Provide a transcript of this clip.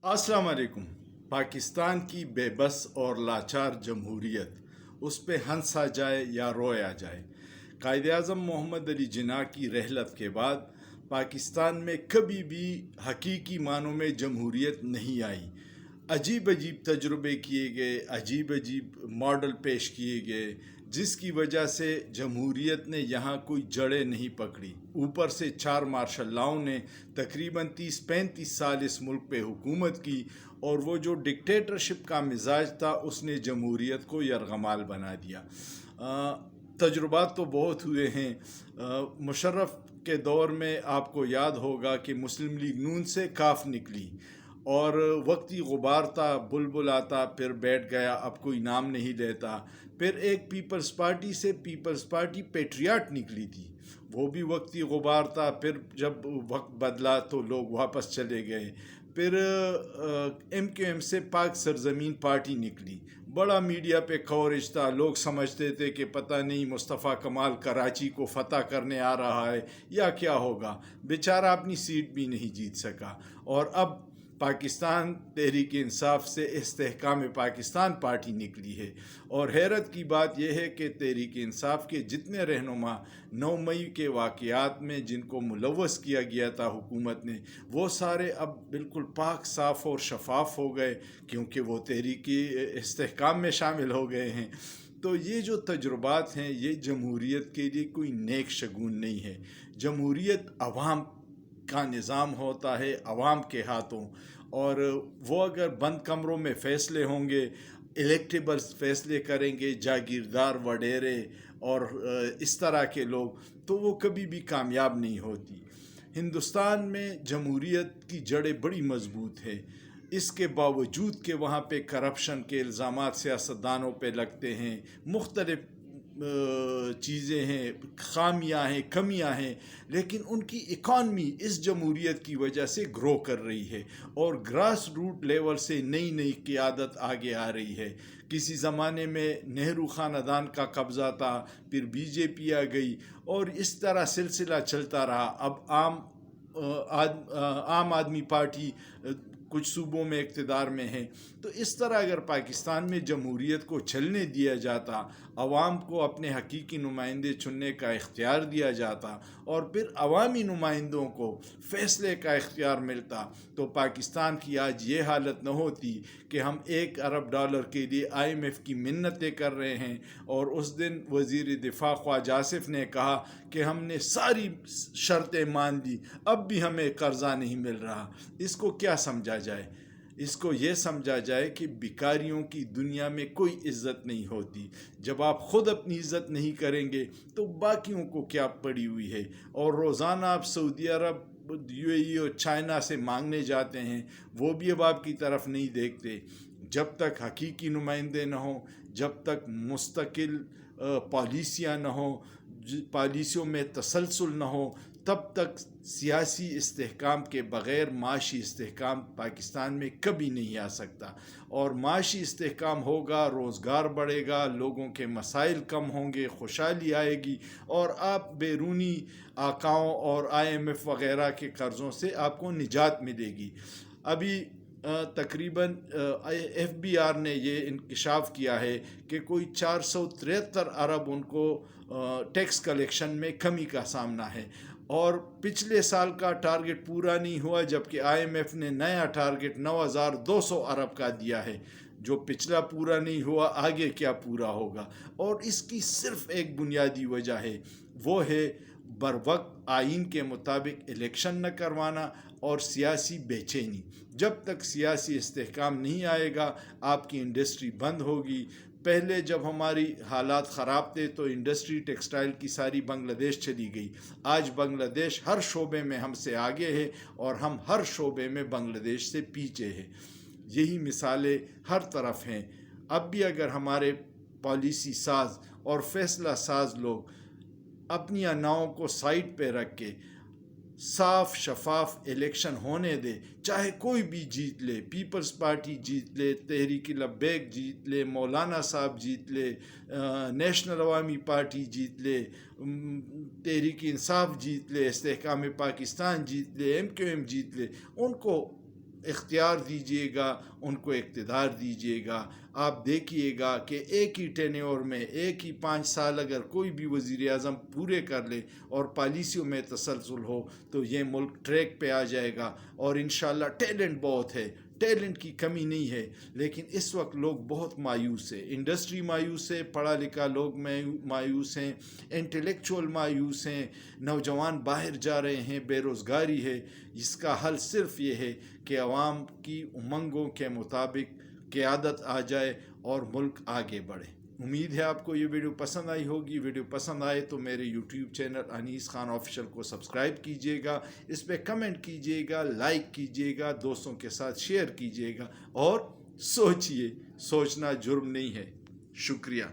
अस्सलाम वालेकुम। पाकिस्तान की बेबस और लाचार जमहूरियत, उस पे हंसा जाए या रोया जाए। कायदे आज़म मोहम्मद अली जिन्ना की रहलत के बाद पाकिस्तान में कभी भी हकीकी मानों में जमहूरियत नहीं आई। अजीब अजीब तजुर्बे किए गए, अजीब अजीब मॉडल पेश किए गए, जिसकी वजह से जमहूरियत ने यहाँ कोई जड़ें नहीं पकड़ी। ऊपर से चार मार्शल लॉ ने तकरीबन 30-35 साल इस मुल्क पे हुकूमत की, और वो जो डिक्टेटरशिप का मिजाज था उसने जमहूरियत को यरगमाल बना दिया। तजुर्बात तो बहुत हुए हैं। मुशर्रफ के दौर में आपको याद होगा कि मुस्लिम लीग नून से काफ निकली और वक्ती गुबार था, बुलबुल आता फिर बैठ गया, अब कोई नाम नहीं लेता। फिर एक पीपल्स पार्टी से पीपल्स पार्टी पेट्रियाट निकली थी, वो भी वक्ती गुबार था। फिर जब वक्त बदला तो लोग वापस चले गए। फिर MQM से पाक सरजमीन पार्टी निकली, बड़ा मीडिया पे कवरेज था, लोग समझते थे कि पता नहीं मुस्तफ़ा कमाल कराची को फ़तह करने आ रहा है या क्या होगा। बेचारा अपनी सीट भी नहीं जीत सका। और अब पाकिस्तान तहरीक इंसाफ से इस्तेहकाम पाकिस्तान पार्टी निकली है। और हैरत की बात यह है कि तहरीक इंसाफ के जितने रहनुमा 9 मई के वाक़यात में जिनको मुलव्वस किया गया था हुकूमत ने, वो सारे अब बिल्कुल पाक साफ़ और शफाफ हो गए, क्योंकि वो तहरीक इस्तेहकाम में शामिल हो गए हैं। तो ये जो तजुर्बात हैं, ये जमहूरियत के लिए कोई नेक शगुन नहीं है। जमहूरियत अवाम का निज़ाम होता है, अवाम के हाथों। और वो अगर बंद कमरों में फ़ैसले होंगे, इलेक्टेबल्स फ़ैसले करेंगे, जागीरदार वडेरे और इस तरह के लोग, तो वो कभी भी कामयाब नहीं होती। हिंदुस्तान में जमहूरियत की जड़ें बड़ी मज़बूत है, इसके बावजूद कि वहाँ पे करप्शन के इल्ज़ामात सियासतदानों पे लगते हैं, मुख्तलिफ़ चीज़ें हैं, खामियां हैं, कमियां हैं, लेकिन उनकी इकॉनमी इस जमहूरियत की वजह से ग्रो कर रही है और ग्रास रूट लेवल से नई नई क़ियादत आगे आ रही है। किसी ज़माने में नेहरू ख़ानदान का कब्ज़ा था, फिर BJP आ गई और इस तरह सिलसिला चलता रहा। अब आम आदमी पार्टी कुछ सूबों में इक़्तिदार में है। तो इस तरह अगर पाकिस्तान में जमहूरियत को चलने दिया जाता, अवाम को अपने हकीकी नुमाइंदे चुनने का इख्तियार दिया जाता और फिर अवामी नुमाइंदों को फ़ैसले का इख्तियार मिलता, तो पाकिस्तान की आज ये हालत न होती कि हम $1 अरब के लिए IMF की मिन्नतें कर रहे हैं। और उस दिन वज़ीर दिफ़ा ख्वाजा आसिफ ने कहा कि हमने सारी शर्तें मान ली, अब भी हमें कर्जा नहीं मिल रहा। इसको क्या समझा जाए? इसको ये समझा जाए कि भिखारियों की दुनिया में कोई इज़्ज़त नहीं होती। जब आप ख़ुद अपनी इज़्ज़त नहीं करेंगे तो बाकियों को क्या पड़ी हुई है। और रोज़ाना आप सऊदी अरब, UAE और चाइना से मांगने जाते हैं, वो भी अब आपकी तरफ नहीं देखते। जब तक हकीकी नुमाइंदे न हों, जब तक मुस्तकिल पॉलिसियाँ न हों, पॉलिसियों में तसलसल न हो, तब तक सियासी इस्तेहकाम के बग़ैर माशी इस्तेहकाम पाकिस्तान में कभी नहीं आ सकता। और माशी इस्तेहकाम होगा, रोज़गार बढ़ेगा, लोगों के मसाइल कम होंगे, खुशहाली आएगी और आप बैरूनी आकाओं और IMF वग़ैरह के कर्ज़ों से आपको निजात मिलेगी। अभी तकरीबन FBR ने ये इंकशाफ किया है कि कोई 473 अरब उनको टैक्स कलेक्शन में कमी का सामना है। और पिछले साल का टारगेट पूरा नहीं हुआ, जबकि IMF ने नया टारगेट 9,200 अरब का दिया है। जो पिछला पूरा नहीं हुआ, आगे क्या पूरा होगा? और इसकी सिर्फ़ एक बुनियादी वजह है, वो है बर वक्त आइन के मुताबिक इलेक्शन न करवाना और सियासी बेचैनी। जब तक सियासी इस्तेहकाम नहीं आएगा, आपकी इंडस्ट्री बंद होगी। पहले जब हमारी हालात ख़राब थे तो इंडस्ट्री टेक्सटाइल की सारी बांग्लादेश चली गई। आज बांग्लादेश हर शोबे में हमसे आगे है और हम हर शोबे में बांग्लादेश से पीछे हैं। यही मिसालें हर तरफ हैं। अब भी अगर हमारे पॉलिसी साज और फैसला साज लोग अपनी अनाओं को साइड पे रख के साफ शफाफ इलेक्शन होने दे, चाहे कोई भी जीत ले, पीपल्स पार्टी जीत ले, तहरीक लब्बैक जीत ले, मौलाना साहब जीत ले, नेशनल अवामी पार्टी जीत ले, तहरीक इंसाफ जीत ले, इस्तेहकाम पाकिस्तान जीत ले, MQM जीत ले, उनको اختیار دیجیے گا، ان کو اقتدار دیجیے گا۔ آپ دیکھیے گا کہ ایک ہی ٹینیور میں ایک ہی 5 سال اگر کوئی بھی وزیر اعظم پورے کر لے اور پالیسیوں میں تسلسل ہو تو یہ ملک ٹریک پہ آ جائے گا۔ اور انشاءاللہ ٹیلنٹ بہت ہے، ٹیلنٹ کی کمی نہیں ہے، لیکن اس وقت لوگ بہت مایوس ہیں، انڈسٹری مایوس ہے، پڑھا لکھا لوگ مایوس ہیں، انٹلیکچوئل مایوس ہیں، نوجوان باہر جا رہے ہیں، بے روزگاری ہے۔ اس کا حل صرف یہ ہے کہ عوام کی امنگوں کے مطابق قیادت آ جائے اور ملک آگے بڑھے۔ امید ہے آپ کو یہ ویڈیو پسند آئی ہوگی۔ ویڈیو پسند آئے تو میرے یوٹیوب چینل انیس خان آفیشیل کو سبسکرائب کیجیے گا، اس پہ کمنٹ کیجیے گا، لائک کیجیے گا، دوستوں کے ساتھ شیئر کیجیے گا، اور سوچئے، سوچنا جرم نہیں ہے۔ شکریہ۔